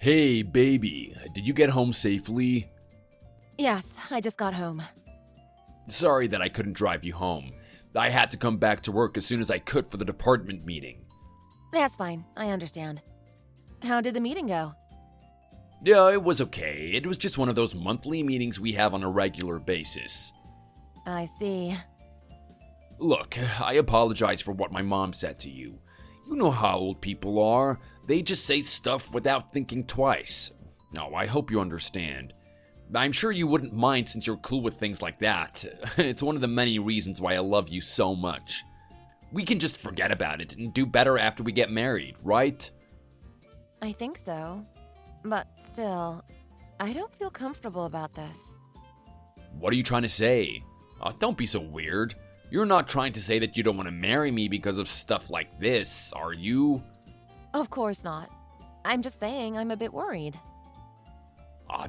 Hey, baby, did you get home safely? Yes, I just got home. Sorry that I couldn't drive you home. I had to come back to work as soon as I could for the department meeting. That's fine, I understand. How did the meeting go? Yeah, it was okay. It was just one of those monthly meetings we have on a regular basis. I see. Look, I apologize for what my mom said to you. You know how old people are. They just say stuff without thinking twice. No, I hope you understand. I'm sure you wouldn't mind since you're cool with things like that. It's one of the many reasons why I love you so much. We can just forget about it and do better after we get married, right? I think so. But still, I don't feel comfortable about this. What are you trying to say? Don't be so weird. You're not trying to say that you don't want to marry me because of stuff like this, are you? Of course not. I'm just saying I'm a bit worried.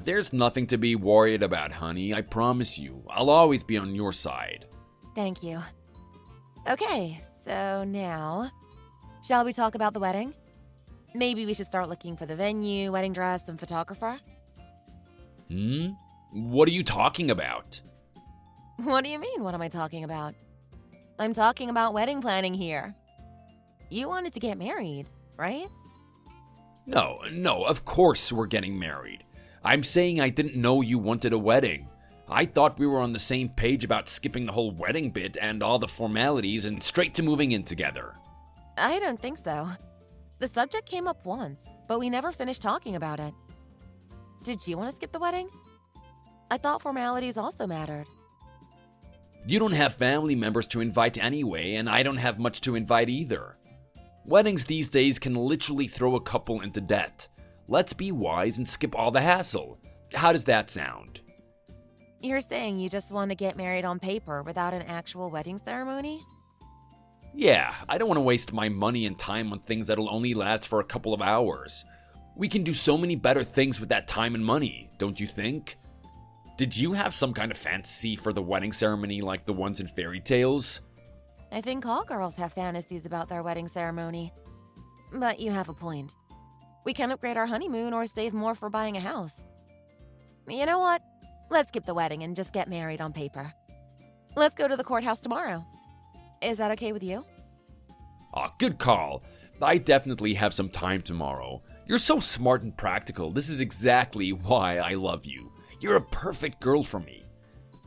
There's nothing to be worried about, honey. I promise you. I'll always be on your side. Thank you. Okay, so now, shall we talk about the wedding? Maybe we should start looking for the venue, wedding dress, and photographer? What are you talking about? What do you mean, what am I talking about? I'm talking about wedding planning here. You wanted to get married, right? No, of course we're getting married. I'm saying I didn't know you wanted a wedding. I thought we were on the same page about skipping the whole wedding bit and all the formalities and straight to moving in together. I don't think so. The subject came up once, but we never finished talking about it. Did you want to skip the wedding? I thought formalities also mattered. You don't have family members to invite anyway, and I don't have much to invite either. Weddings these days can literally throw a couple into debt. Let's be wise and skip all the hassle. How does that sound? You're saying you just want to get married on paper without an actual wedding ceremony? Yeah, I don't want to waste my money and time on things that'll only last for a couple of hours. We can do so many better things with that time and money, don't you think? Did you have some kind of fantasy for the wedding ceremony like the ones in fairy tales? I think all girls have fantasies about their wedding ceremony. But you have a point. We can upgrade our honeymoon or save more for buying a house. You know what? Let's skip the wedding and just get married on paper. Let's go to the courthouse tomorrow. Is that okay with you? Good call. I definitely have some time tomorrow. You're so smart and practical. This is exactly why I love you. You're a perfect girl for me.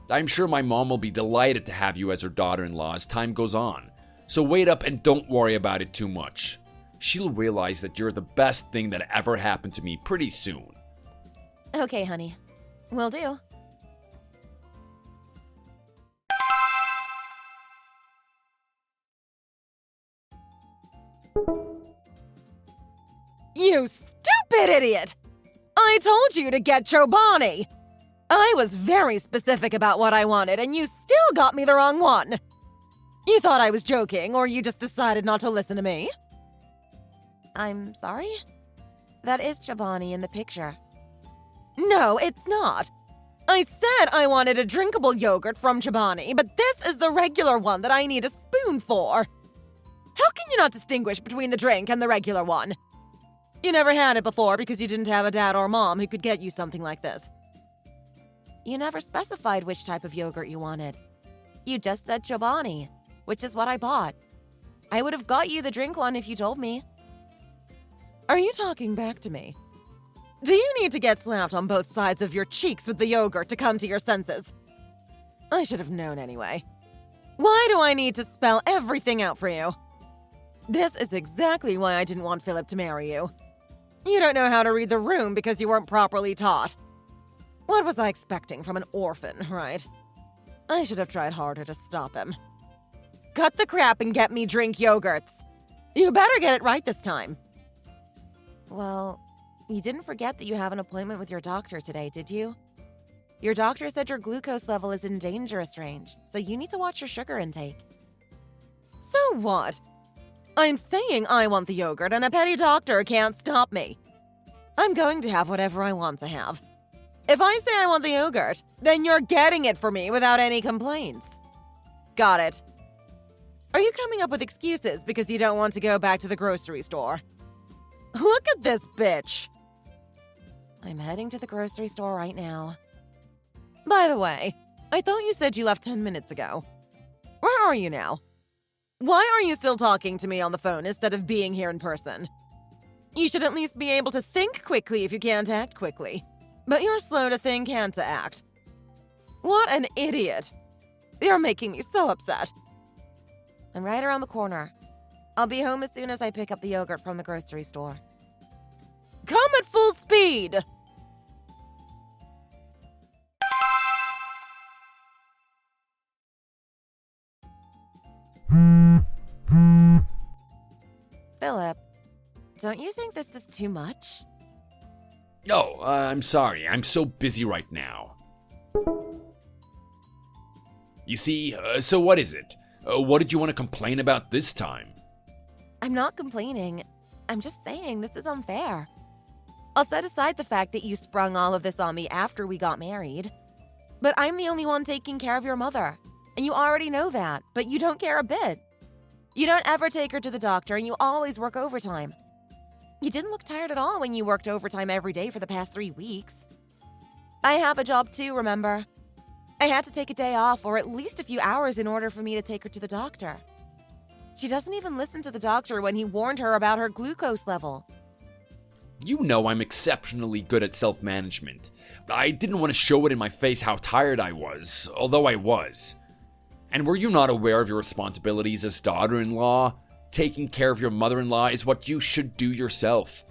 I'm sure my mom will be delighted to have you as her daughter-in-law as time goes on. So wait up and don't worry about it too much. She'll realize that you're the best thing that ever happened to me pretty soon. Okay, honey. Will do. You stupid idiot! I told you to get 𝘁𝗴𝗀𝘀! I was very specific about what I wanted, and you still got me the wrong one! You thought I was joking, or you just decided not to listen to me? I'm sorry? That is 𝘁𝗴𝗀𝗀 in the picture. No, it's not. I said I wanted a drinkable yogurt from 𝘁𝗴𝗀𝗀, but this is the regular one that I need a spoon for. How can you not distinguish between the drink and the regular one? You never had it before because you didn't have a dad or mom who could get you something like this. You never specified which type of yogurt you wanted. You just said 𝘁𝗴𝗀𝗀𝗀, which is what I bought. I would have got you the drink one if you told me. Are you talking back to me? Do you need to get slapped on both sides of your cheeks with the yogurt to come to your senses? I should have known anyway. Why do I need to spell everything out for you? This is exactly why I didn't want Philip to marry you. You don't know how to read the room because you weren't properly taught. What was I expecting from an orphan, right? I should have tried harder to stop him. Cut the crap and get me drink yogurts. You better get it right this time. Well, you didn't forget that you have an appointment with your doctor today, did you? Your doctor said your glucose level is in dangerous range, so you need to watch your sugar intake. So what? I'm saying I want the yogurt and a petty doctor can't stop me. I'm going to have whatever I want to have. If I say I want the yogurt, then you're getting it for me without any complaints. Got it. Are you coming up with excuses because you don't want to go back to the grocery store? Look at this bitch. I'm heading to the grocery store right now. By the way, I thought you said you left 10 minutes ago. Where are you now? Why are you still talking to me on the phone instead of being here in person? You should at least be able to think quickly if you can't act quickly. But you're slow to think and to act. What an idiot. You're making me so upset. I'm right around the corner. I'll be home as soon as I pick up the yogurt from the grocery store. Come at full speed! Philip, don't you think this is too much? Oh, I'm sorry. I'm so busy right now. You see, so what is it? What did you want to complain about this time? I'm not complaining. I'm just saying this is unfair. I'll set aside the fact that you sprung all of this on me after we got married. But I'm the only one taking care of your mother. And you already know that, but you don't care a bit. You don't ever take her to the doctor, and you always work overtime. You didn't look tired at all when you worked overtime every day for the past 3 weeks. I have a job too, remember? I had to take a day off or at least a few hours in order for me to take her to the doctor. She doesn't even listen to the doctor when he warned her about her glucose level. You know I'm exceptionally good at self-management. I didn't want to show it in my face how tired I was, although I was. And were you not aware of your responsibilities as daughter-in-law? Taking care of your mother-in-law is what you should do yourself.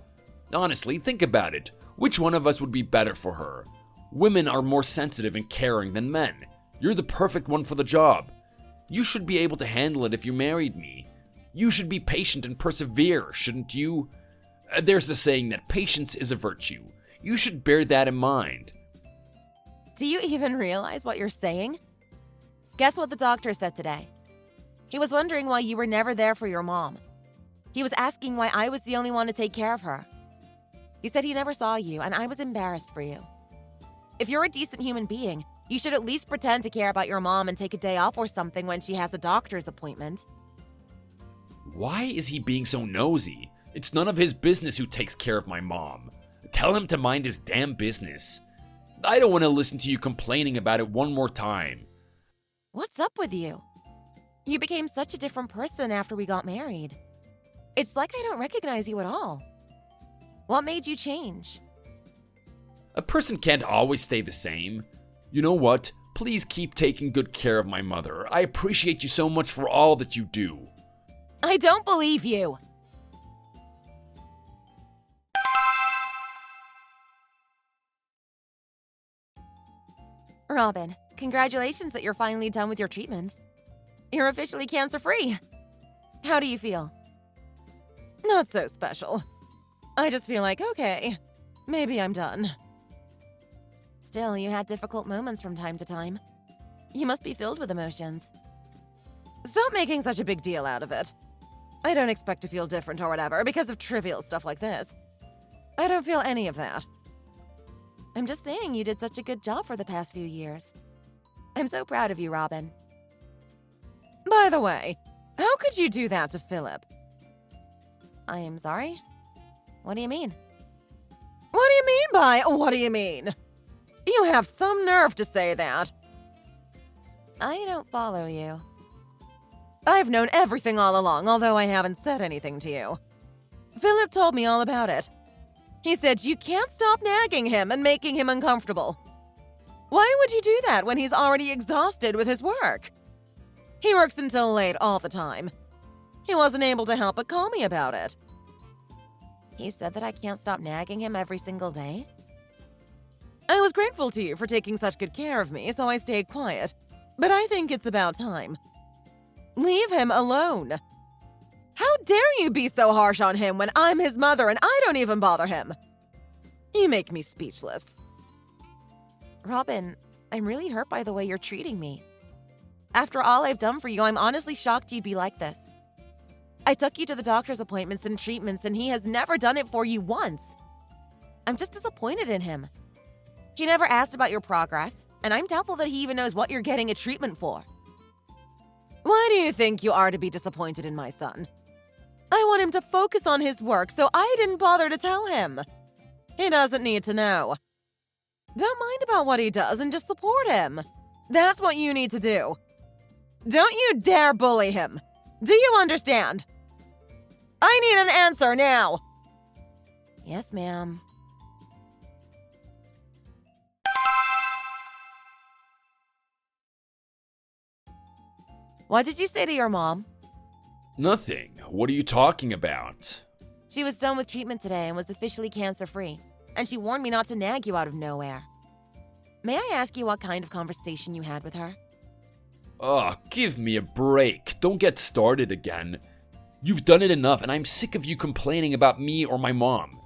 Honestly, think about it. Which one of us would be better for her? Women are more sensitive and caring than men. You're the perfect one for the job. You should be able to handle it if you married me. You should be patient and persevere, shouldn't you? There's a saying that patience is a virtue. You should bear that in mind. Do you even realize what you're saying? Guess what the doctor said today? He was wondering why you were never there for your mom. He was asking why I was the only one to take care of her. He said he never saw you, and I was embarrassed for you. If you're a decent human being, you should at least pretend to care about your mom and take a day off or something when she has a doctor's appointment. Why is he being so nosy? It's none of his business who takes care of my mom. Tell him to mind his damn business. I don't want to listen to you complaining about it one more time. What's up with you? You became such a different person after we got married. It's like I don't recognize you at all. What made you change? A person can't always stay the same. You know what? Please keep taking good care of my mother. I appreciate you so much for all that you do. I don't believe you. Robin, congratulations that you're finally done with your treatment. You're officially cancer-free. How do you feel? Not so special. I just feel like, okay, maybe I'm done. Still, you had difficult moments from time to time. You must be filled with emotions. Stop making such a big deal out of it. I don't expect to feel different or whatever because of trivial stuff like this. I don't feel any of that. I'm just saying you did such a good job for the past few years. I'm so proud of you, Robin. By the way, how could you do that to Philip? I am sorry? What do you mean? What do you mean by, what do you mean? You have some nerve to say that. I don't follow you. I've known everything all along, although I haven't said anything to you. Philip told me all about it. He said you can't stop nagging him and making him uncomfortable. Why would you do that when he's already exhausted with his work? He works until late all the time. He wasn't able to help but call me about it. He said that I can't stop nagging him every single day? I was grateful to you for taking such good care of me, so I stayed quiet. But I think it's about time. Leave him alone. How dare you be so harsh on him when I'm his mother and I don't even bother him? You make me speechless. Robin, I'm really hurt by the way you're treating me. After all I've done for you, I'm honestly shocked you'd be like this. I took you to the doctor's appointments and treatments, and he has never done it for you once. I'm just disappointed in him. He never asked about your progress, and I'm doubtful that he even knows what you're getting a treatment for. Why do you think you are to be disappointed in my son? I want him to focus on his work, so I didn't bother to tell him. He doesn't need to know. Don't mind about what he does and just support him. That's what you need to do. Don't you dare bully him. Do you understand? I need an answer now. Yes, ma'am. What did you say to your mom? Nothing. What are you talking about? She was done with treatment today and was officially cancer-free. And she warned me not to nag you out of nowhere. May I ask you what kind of conversation you had with her? Ugh, give me a break. Don't get started again. You've done it enough, and I'm sick of you complaining about me or my mom.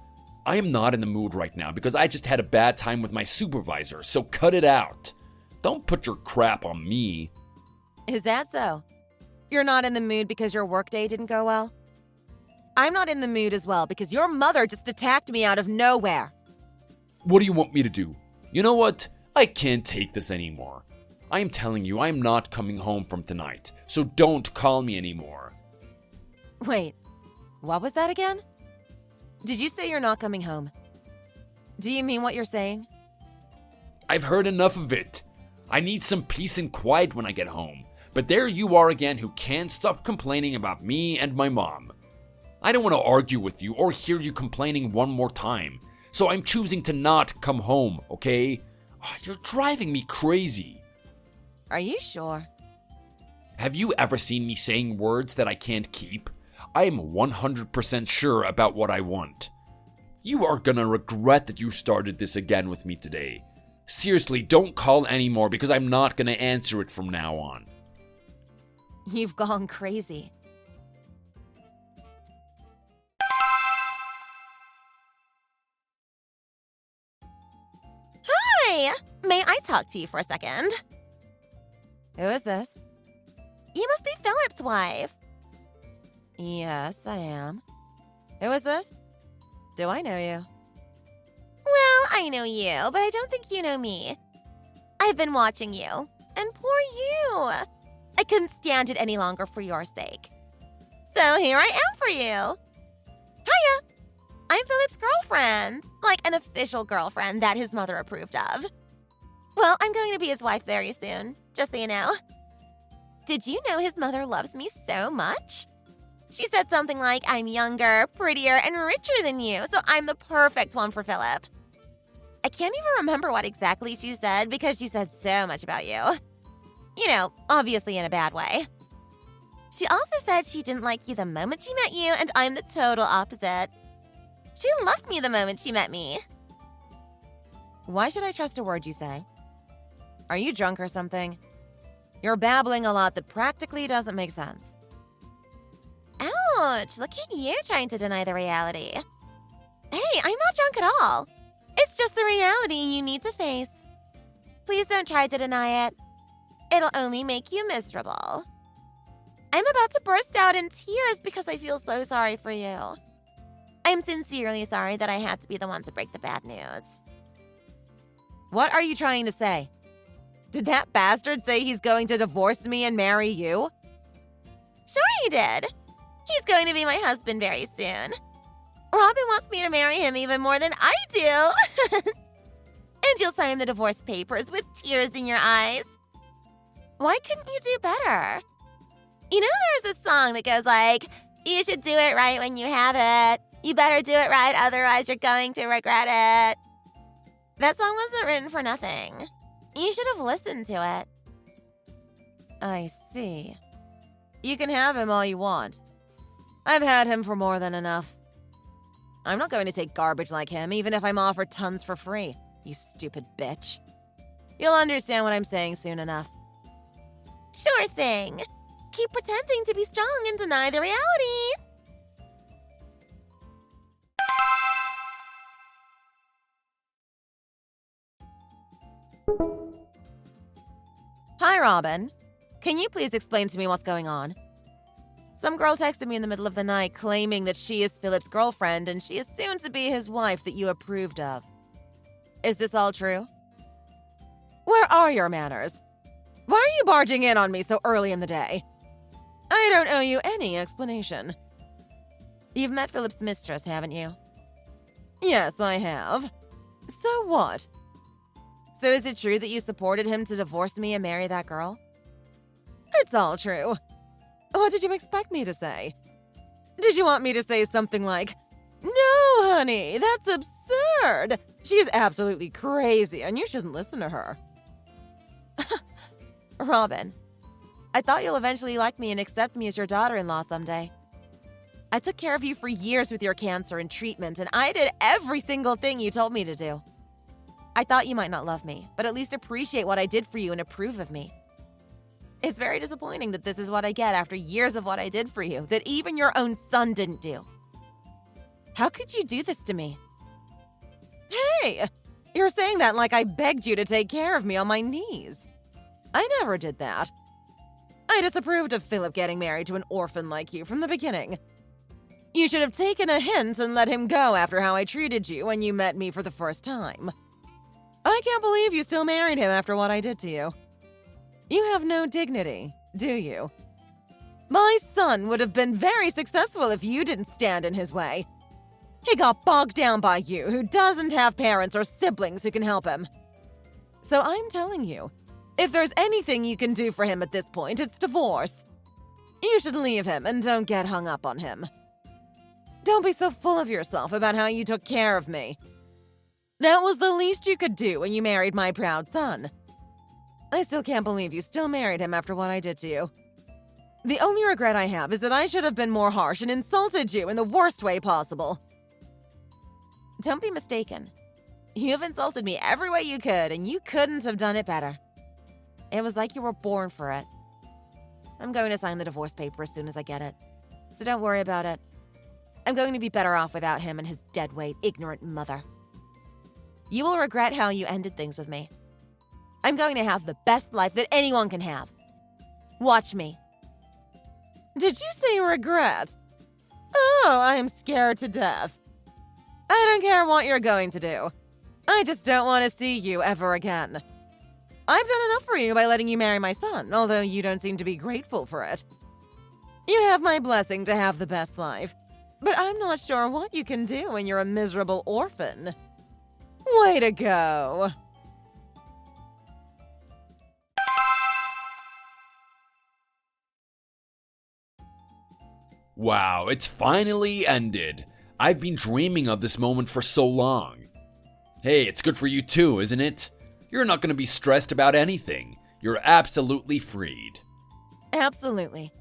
I am not in the mood right now because I just had a bad time with my supervisor, so cut it out. Don't put your crap on me. Is that so? You're not in the mood because your workday didn't go well? I'm not in the mood as well because your mother just attacked me out of nowhere. What do you want me to do? You know what? I can't take this anymore. I am telling you, I am not coming home from tonight, so don't call me anymore. Wait, what was that again? Did you say you're not coming home? Do you mean what you're saying? I've heard enough of it. I need some peace and quiet when I get home. But there you are again who can't stop complaining about me and my mom. I don't want to argue with you or hear you complaining one more time. So I'm choosing to not come home, okay? You're driving me crazy. Are you sure? Have you ever seen me saying words that I can't keep? I am 100% sure about what I want. You are gonna regret that you started this again with me today. Seriously, don't call anymore because I'm not gonna answer it from now on. You've gone crazy. Hi! May I talk to you for a second? Who is this? You must be Philip's wife. Yes, I am. Who is this? Do I know you? Well, I know you, but I don't think you know me. I've been watching you, and poor you. I couldn't stand it any longer for your sake. So here I am for you. Hiya! I'm Philip's girlfriend. Like an official girlfriend that his mother approved of. Well, I'm going to be his wife very soon, just so you know. Did you know his mother loves me so much? She said something like, I'm younger, prettier, and richer than you, so I'm the perfect one for Philip. I can't even remember what exactly she said because she said so much about you. You know, obviously in a bad way. She also said she didn't like you the moment she met you, and I'm the total opposite. She loved me the moment she met me. Why should I trust a word you say? Are you drunk or something? You're babbling a lot that practically doesn't make sense. Ouch! Look at you trying to deny the reality. Hey, I'm not drunk at all. It's just the reality you need to face. Please don't try to deny it. It'll only make you miserable. I'm about to burst out in tears because I feel so sorry for you. I'm sincerely sorry that I had to be the one to break the bad news. What are you trying to say? Did that bastard say he's going to divorce me and marry you? Sure he did. He's going to be my husband very soon. Robin wants me to marry him even more than I do. And you'll sign the divorce papers with tears in your eyes. Why couldn't you do better? You know there's a song that goes like, you should do it right when you have it. You better do it right, otherwise you're going to regret it. That song wasn't written for nothing. You should have listened to it. I see. You can have him all you want. I've had him for more than enough. I'm not going to take garbage like him, even if I'm offered tons for free, you stupid bitch. You'll understand what I'm saying soon enough. Sure thing. Keep pretending to be strong and deny the reality. Hi, Robin. Can you please explain to me what's going on? Some girl texted me in the middle of the night claiming that she is Philip's girlfriend and she is soon to be his wife that you approved of. Is this all true? Where are your manners? Why are you barging in on me so early in the day? I don't owe you any explanation. You've met Philip's mistress, haven't you? Yes, I have. So what? So is it true that you supported him to divorce me and marry that girl? It's all true. What did you expect me to say? Did you want me to say something like, "No, honey, that's absurd. She is absolutely crazy and you shouldn't listen to her"? Robin, I thought you'll eventually like me and accept me as your daughter-in-law someday. I took care of you for years with your cancer and treatment, and I did every single thing you told me to do. I thought you might not love me, but at least appreciate what I did for you and approve of me. It's very disappointing that this is what I get after years of what I did for you, that even your own son didn't do. How could you do this to me? Hey, you're saying that like I begged you to take care of me on my knees. I never did that. I disapproved of Philip getting married to an orphan like you from the beginning. You should have taken a hint and let him go after how I treated you when you met me for the first time. I can't believe you still married him after what I did to you. You have no dignity, do you? My son would have been very successful if you didn't stand in his way. He got bogged down by you, who doesn't have parents or siblings who can help him. So I'm telling you, if there's anything you can do for him at this point, it's divorce. You should leave him and don't get hung up on him. Don't be so full of yourself about how you took care of me. That was the least you could do when you married my proud son. I still can't believe you still married him after what I did to you. The only regret I have is that I should have been more harsh and insulted you in the worst way possible. Don't be mistaken. You've insulted me every way you could, and you couldn't have done it better. It was like you were born for it. I'm going to sign the divorce paper as soon as I get it, so don't worry about it. I'm going to be better off without him and his deadweight, ignorant mother. You will regret how you ended things with me. I'm going to have the best life that anyone can have. Watch me. Did you say regret? Oh, I am scared to death. I don't care what you're going to do. I just don't want to see you ever again. I've done enough for you by letting you marry my son, although you don't seem to be grateful for it. You have my blessing to have the best life, but I'm not sure what you can do when you're a miserable orphan. Way to go! Wow, it's finally ended. I've been dreaming of this moment for so long. Hey, it's good for you too, isn't it? You're not going to be stressed about anything. You're absolutely freed. Absolutely.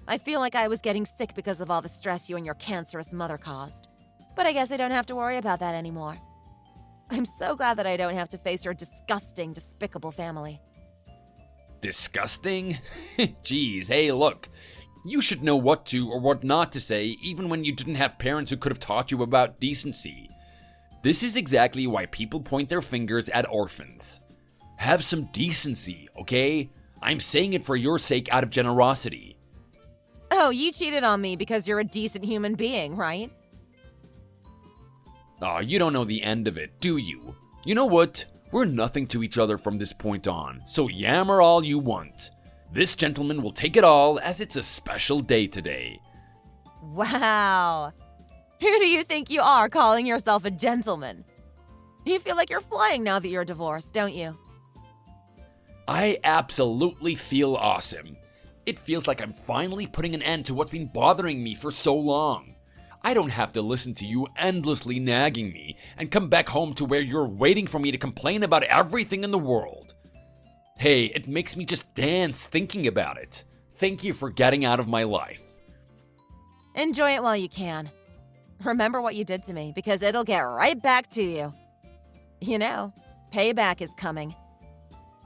I feel like I was getting sick because of all the stress you and your cancerous mother caused. But I guess I don't have to worry about that anymore. I'm so glad that I don't have to face your disgusting, despicable family. Disgusting? Jeez, hey, look. You should know what to or what not to say, even when you didn't have parents who could have taught you about decency. This is exactly why people point their fingers at orphans. Have some decency, okay? I'm saying it for your sake out of generosity. Oh, you cheated on me because you're a decent human being, right? Aw, you don't know the end of it, do you? You know what? We're nothing to each other from this point on, so yammer all you want. This gentleman will take it all as it's a special day today. Wow. Who do you think you are calling yourself a gentleman? You feel like you're flying now that you're divorced, don't you? I absolutely feel awesome. It feels like I'm finally putting an end to what's been bothering me for so long. I don't have to listen to you endlessly nagging me and come back home to where you're waiting for me to complain about everything in the world. Hey, it makes me just dance thinking about it. Thank you for getting out of my life. Enjoy it while you can. Remember what you did to me, because it'll get right back to you. You know, payback is coming.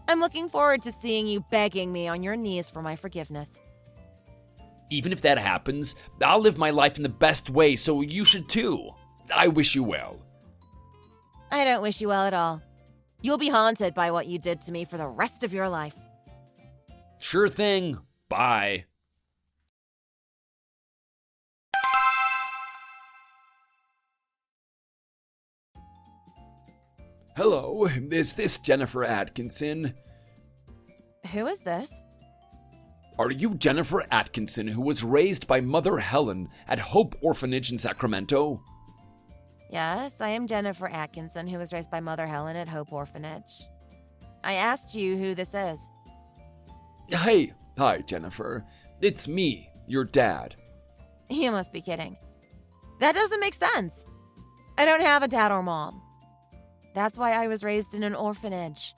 I'm looking forward to seeing you begging me on your knees for my forgiveness. Even if that happens, I'll live my life in the best way, so you should too. I wish you well. I don't wish you well at all. You'll be haunted by what you did to me for the rest of your life. Sure thing. Bye. Hello, is this Jennifer Atkinson? Who is this? Are you Jennifer Atkinson, who was raised by Mother Helen at Hope Orphanage in Sacramento? Yes, I am Jennifer Atkinson, who was raised by Mother Helen at Hope Orphanage. I asked you who this is. Hey, hi, Jennifer. It's me, your dad. You must be kidding. That doesn't make sense. I don't have a dad or mom. That's why I was raised in an orphanage.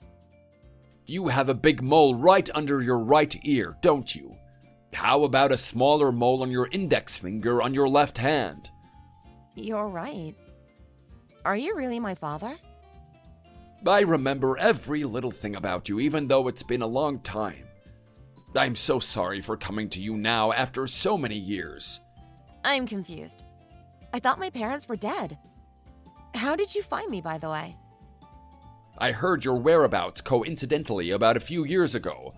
You have a big mole right under your right ear, don't you? How about a smaller mole on your index finger on your left hand? You're right. Are you really my father? I remember every little thing about you, even though it's been a long time. I'm so sorry for coming to you now after so many years. I'm confused. I thought my parents were dead. How did you find me, by the way? I heard your whereabouts coincidentally about a few years ago.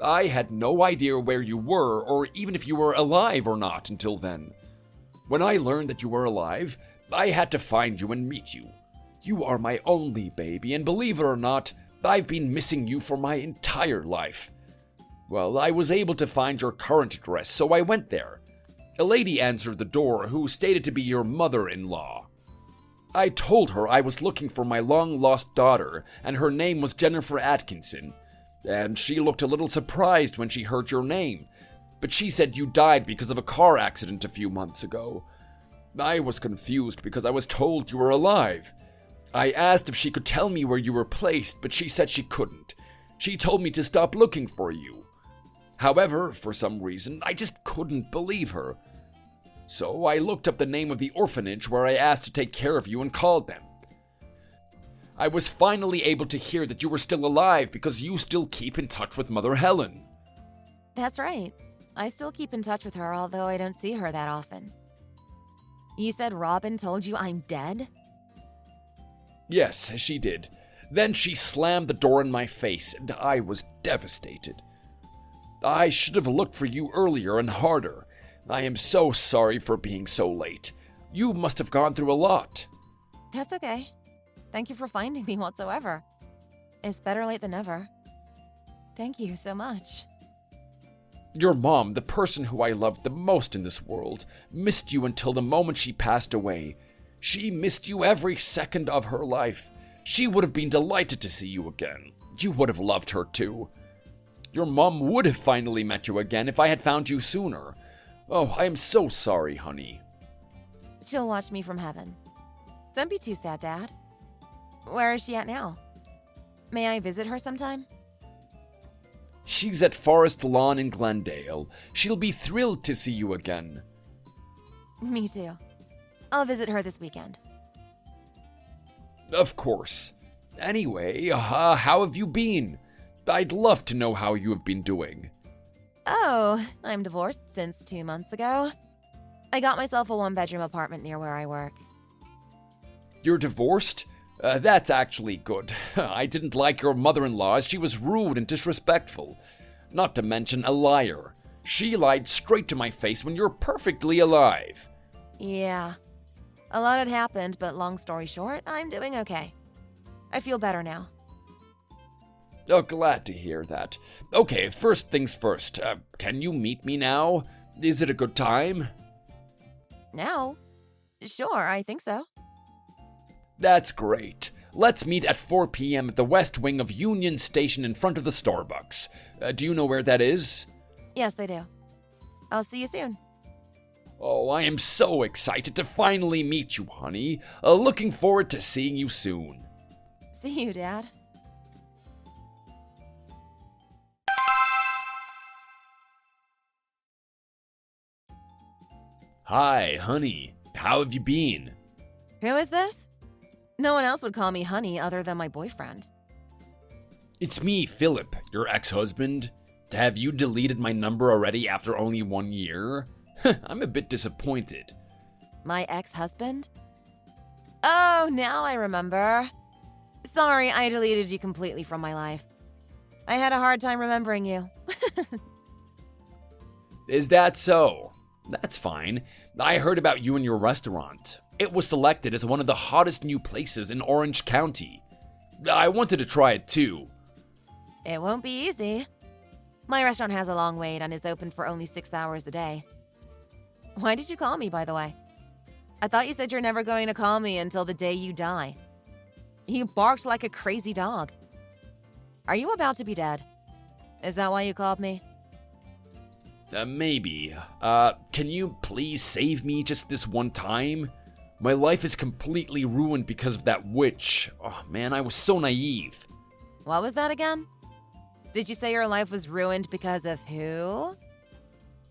I had no idea where you were, or even if you were alive or not until then. When I learned that you were alive, I had to find you and meet you. You are my only baby, and believe it or not, I've been missing you for my entire life. Well, I was able to find your current address, so I went there. A lady answered the door who stated to be your mother-in-law. I told her I was looking for my long-lost daughter, and her name was Jennifer Atkinson, and she looked a little surprised when she heard your name, but she said you died because of a car accident a few months ago. I was confused because I was told you were alive. I asked if she could tell me where you were placed, but she said she couldn't. She told me to stop looking for you. However, for some reason, I just couldn't believe her. So I looked up the name of the orphanage where I asked to take care of you and called them. I was finally able to hear that you were still alive because you still keep in touch with Mother Helen. That's right. I still keep in touch with her, although I don't see her that often. You said Robin told you I'm dead? Yes, she did. Then she slammed the door in my face, and I was devastated. I should have looked for you earlier and harder. I am so sorry for being so late. You must have gone through a lot. That's okay. Thank you for finding me whatsoever. It's better late than never. Thank you so much. Your mom, the person who I loved the most in this world, missed you until the moment she passed away. She missed you every second of her life. She would have been delighted to see you again. You would have loved her too. Your mom would have finally met you again if I had found you sooner. Oh, I am so sorry, honey. She'll watch me from heaven. Don't be too sad, Dad. Where is she at now? May I visit her sometime? She's at Forest Lawn in Glendale. She'll be thrilled to see you again. Me too. I'll visit her this weekend. Of course. Anyway, how have you been? I'd love to know how you have been doing. Oh, I'm divorced since 2 months ago. I got myself a one-bedroom apartment near where I work. You're divorced? That's actually good. I didn't like your mother-in-law as she was rude and disrespectful. Not to mention a liar. She lied straight to my face when you're perfectly alive. Yeah. A lot had happened, but long story short, I'm doing okay. I feel better now. Oh, glad to hear that. Okay, first things first. Can you meet me now? Is it a good time? Now? Sure, I think so. That's great. Let's meet at 4 p.m. at the west wing of Union Station in front of the Starbucks. Do you know where that is? Yes, I do. I'll see you soon. Oh, I am so excited to finally meet you, honey. Looking forward to seeing you soon. See you, Dad. Hi, honey. How have you been? Who is this? No one else would call me honey other than my boyfriend. It's me, Philip, your ex-husband. Have you deleted my number already after only 1 year? I'm a bit disappointed. My ex-husband? Oh, now I remember. Sorry, I deleted you completely from my life. I had a hard time remembering you. Is that so? That's fine. I heard about you and your restaurant. It was selected as one of the hottest new places in Orange County. I wanted to try it too. It won't be easy. My restaurant has a long wait and is open for only 6 hours a day. Why did you call me, by the way? I thought you said you're never going to call me until the day you die. You barked like a crazy dog. Are you about to be dead? Is that why you called me? Maybe. Can you please save me just this one time? My life is completely ruined because of that witch. Oh man, I was so naive. What was that again? Did you say your life was ruined because of who?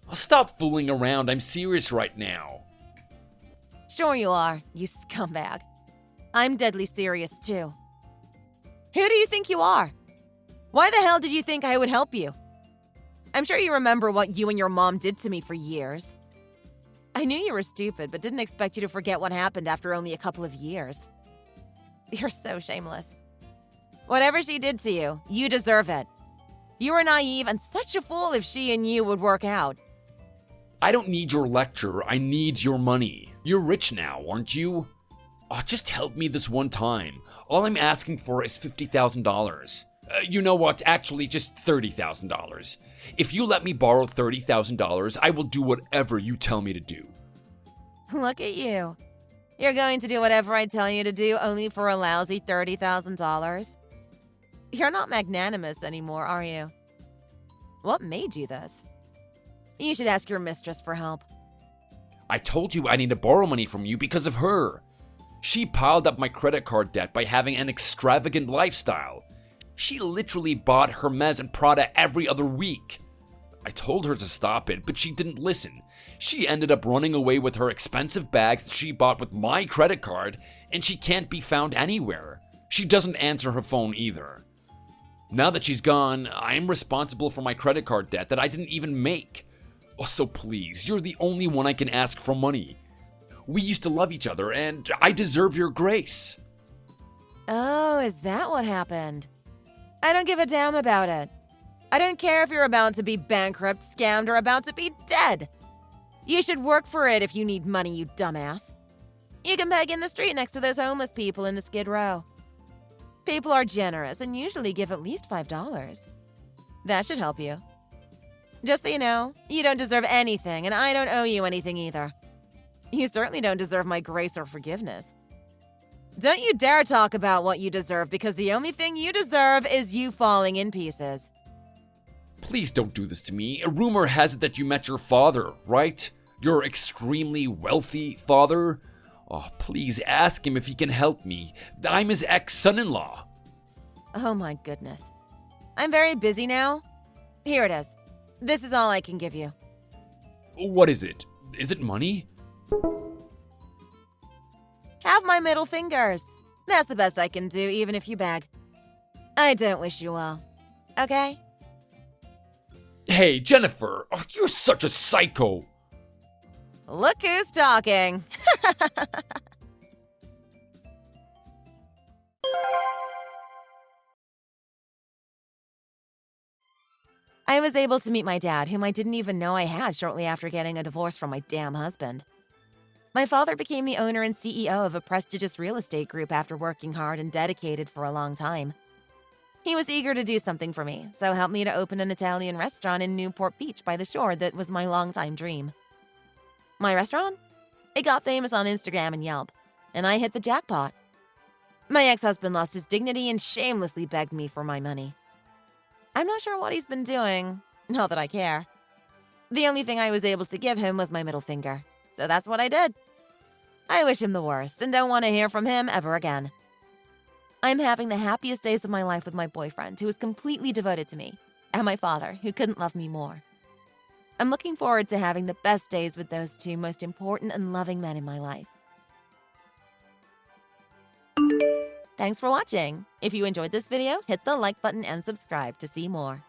I'll stop fooling around, I'm serious right now. Sure you are, you scumbag. I'm deadly serious too. Who do you think you are? Why the hell did you think I would help you? I'm sure you remember what you and your mom did to me for years. I knew you were stupid, but didn't expect you to forget what happened after only a couple of years. You're so shameless. Whatever she did to you, you deserve it. You were naive and such a fool if she and you would work out. I don't need your lecture, I need your money. You're rich now, aren't you? Oh, just help me this one time. All I'm asking for is $50,000. You know what? Actually, just $30,000. If you let me borrow $30,000, I will do whatever you tell me to do. Look at you. You're going to do whatever I tell you to do only for a lousy $30,000? You're not magnanimous anymore, are you? What made you this? You should ask your mistress for help. I told you I need to borrow money from you because of her. She piled up my credit card debt by having an extravagant lifestyle. She literally bought Hermes and Prada every other week. I told her to stop it, but she didn't listen. She ended up running away with her expensive bags that she bought with my credit card, and she can't be found anywhere. She doesn't answer her phone either. Now that she's gone, I'm responsible for my credit card debt that I didn't even make. Oh, so please, you're the only one I can ask for money. We used to love each other, and I deserve your grace. Oh, is that what happened? I don't give a damn about it. I don't care if you're about to be bankrupt, scammed, or about to be dead. You should work for it if you need money, you dumbass. You can beg in the street next to those homeless people in the Skid Row. People are generous and usually give at least $5. That should help you. Just so you know, you don't deserve anything, and I don't owe you anything either. You certainly don't deserve my grace or forgiveness. Don't you dare talk about what you deserve, because the only thing you deserve is you falling in pieces. Please don't do this to me. A rumor has it that you met your father, right? Your extremely wealthy father? Oh, please ask him if he can help me. I'm his ex-son-in-law. Oh my goodness. I'm very busy now. Here it is. This is all I can give you. What is it? Is it money? Have my middle fingers. That's the best I can do, even if you beg. I don't wish you well. Okay? Hey, Jennifer, you're such a psycho. Look who's talking. I was able to meet my dad, whom I didn't even know I had shortly after getting a divorce from my damn husband. My father became the owner and CEO of a prestigious real estate group after working hard and dedicated for a long time. He was eager to do something for me, so helped me to open an Italian restaurant in Newport Beach by the shore that was my longtime dream. My restaurant? It got famous on Instagram and Yelp, and I hit the jackpot. My ex-husband lost his dignity and shamelessly begged me for my money. I'm not sure what he's been doing, not that I care. The only thing I was able to give him was my middle finger, so that's what I did. I wish him the worst and don't want to hear from him ever again. I'm having the happiest days of my life with my boyfriend, who is completely devoted to me, and my father, who couldn't love me more. I'm looking forward to having the best days with those two most important and loving men in my life. Thanks for watching. If you enjoyed this video, hit the like button and subscribe to see more.